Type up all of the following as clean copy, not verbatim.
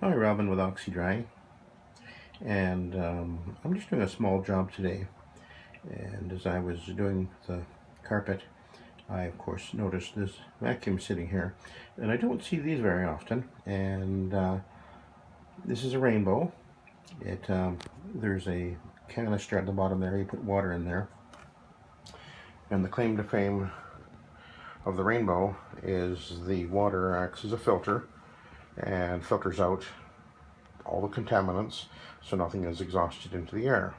Hi, Robin with Oxy-Dry, and I'm just doing a small job today. And as I was doing the carpet, I of course noticed this vacuum sitting here, and I don't see these very often. And this is a rainbow. It There's a canister at the bottom there. You put water in there, and the claim to fame of the rainbow is the water acts as a filter and filters out all the contaminants, so nothing is exhausted into the air.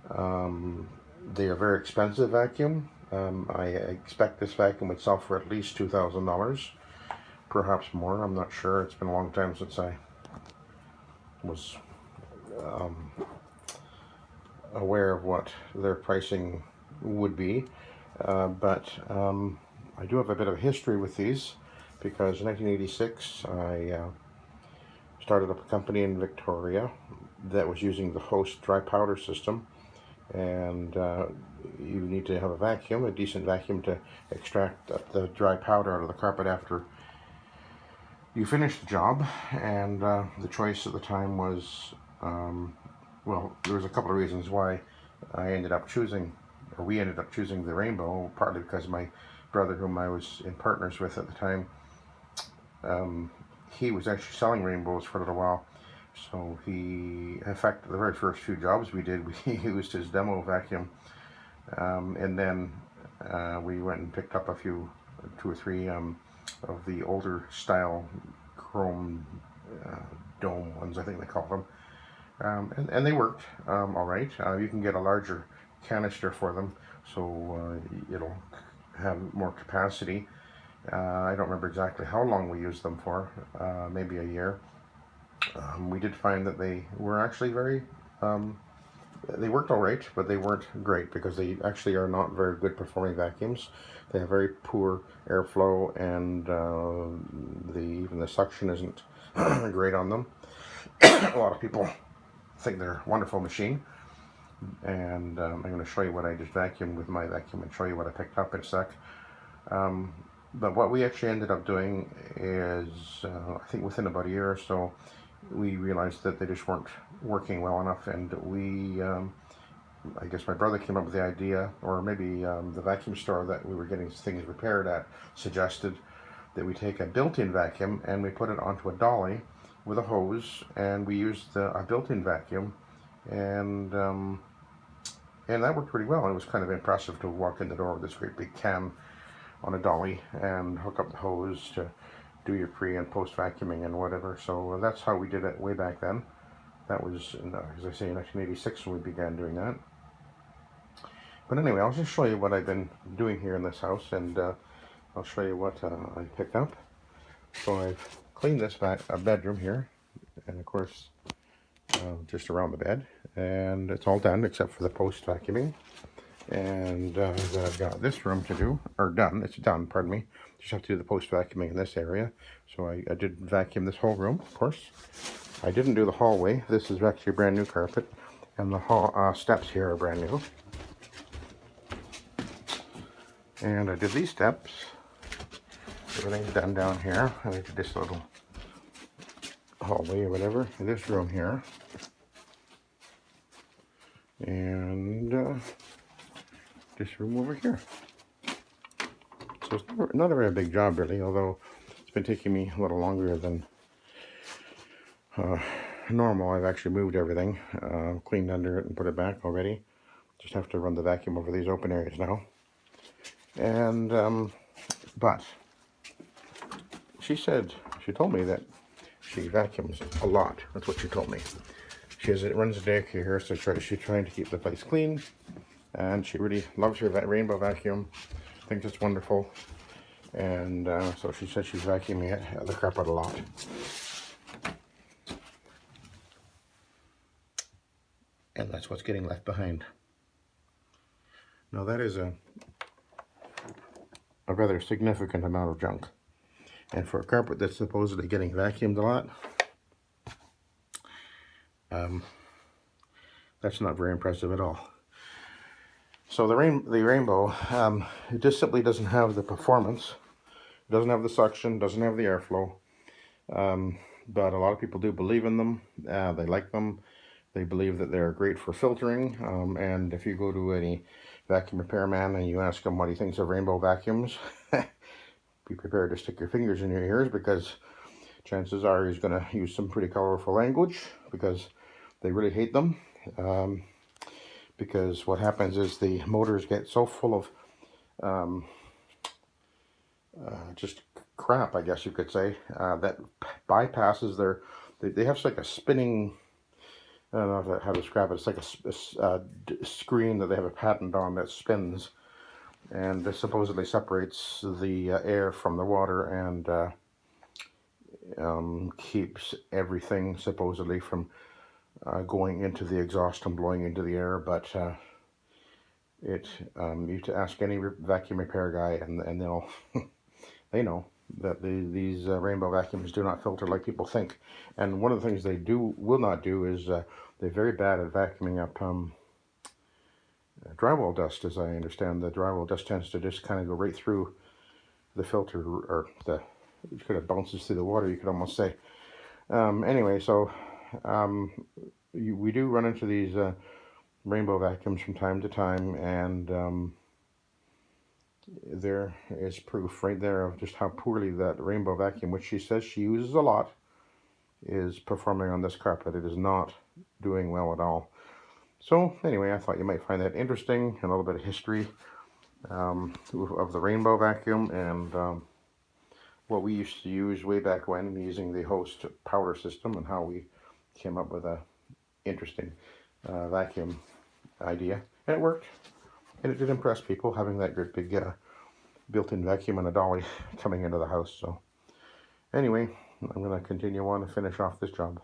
Um, they are very expensive vacuum. I expect this vacuum would sell for at least $2,000, perhaps more. I'm not sure. It's been a long time since I was um, aware of what their pricing would be. But I do have a bit of a history with these because in 1986 I started up a company in Victoria that was using the host dry powder system, and you need to have a decent vacuum, to extract the dry powder out of the carpet after you finish the job. And the choice at the time was, well, there was a couple of reasons why I ended up choosing, or we ended up choosing the rainbow, partly because my brother, whom I was in partners with at the time, he was actually selling rainbows for a little while. So he, in fact, the very first few jobs we did, we used his demo vacuum. And then we went and picked up two or three of the older style chrome dome ones, I think they call them. And they worked all right. You can get a larger canister for them, so it'll have more capacity. I don't remember exactly how long we used them for, maybe a year. We did find that they were actually they worked all right, but they weren't great because they actually are not very good performing vacuums. They have very poor airflow, and even the suction isn't great on them. A lot of people think they're a wonderful machine, and I'm going to show you what I just vacuumed with my vacuum and show you what I picked up in a sec. But what we actually ended up doing is, I think within about a year or so, we realized that they just weren't working well enough, and I guess my brother came up with the idea, or maybe the vacuum store that we were getting things repaired at suggested that we take a built-in vacuum and we put it onto a dolly with a hose, and we used a built-in vacuum, and that worked pretty well. It was kind of impressive to walk in the door with this great big can on a dolly and hook up the hose to do your pre and post vacuuming and whatever. So that's how we did it way back then. That was, as I say, in 1986 when we began doing that. But anyway, I'll just show you what I've been doing here in this house, and I'll show you what I picked up. So I've cleaned this bedroom here, and of course just around the bed, and it's all done except for the post vacuuming. And then I've got this room to do, or done. It's done, pardon me. Just have to do the post vacuuming in this area. So I did vacuum this whole room, of course. I didn't do the hallway. This is actually a brand new carpet, and the steps here are brand new. And I did these steps. Everything's done down here. I did this little hallway or whatever. This room here. And this room over here. So it's not a very big job really, although it's been taking me a little longer than normal. I've actually moved everything, cleaned under it and put it back already. Just have to run the vacuum over these open areas now. And but she told me that she vacuums a lot. That's what she told me. It runs a daycare here, so she's trying to keep the place clean, and she really loves her rainbow vacuum. Thinks it's wonderful, and so she said she's vacuuming the carpet a lot. And that's what's getting left behind. Now that is a rather significant amount of junk, and for a carpet that's supposedly getting vacuumed a lot, that's not very impressive at all. So the rainbow, it just simply doesn't have the performance. It doesn't have the suction, doesn't have the airflow. but a lot of people do believe in them. They like them. They believe that they're great for filtering. And if you go to any vacuum repairman and you ask him what he thinks of rainbow vacuums, be prepared to stick your fingers in your ears, because chances are he's going to use some pretty colorful language, because they really hate them. Because what happens is the motors get so full of just crap, I guess you could say, that bypasses their. They have like a spinning. I don't know how to describe it. It's like a screen that they have a patent on that spins, and this supposedly separates the air from the water, and keeps everything supposedly from going into the exhaust and blowing into the air. But you have to ask any vacuum repair guy, and they'll they know that these rainbow vacuums do not filter like people think. And one of the things they will not do is they're very bad at vacuuming up drywall dust. As I understand, the drywall dust tends to just kind of go right through the filter, or it kind of bounces through the water, you could almost say. Anyway, so we do run into these rainbow vacuums from time to time, and there is proof right there of just how poorly that rainbow vacuum, which she says she uses a lot, is performing on this carpet. It is not doing well at all. So anyway, I thought you might find that interesting, a little bit of history of the rainbow vacuum, and what we used to use way back when, using the Host powder system, and how we came up with a interesting vacuum idea. And it worked, and it did impress people, having that great big built-in vacuum and a dolly coming into the house. So anyway, I'm going to continue on to finish off this job.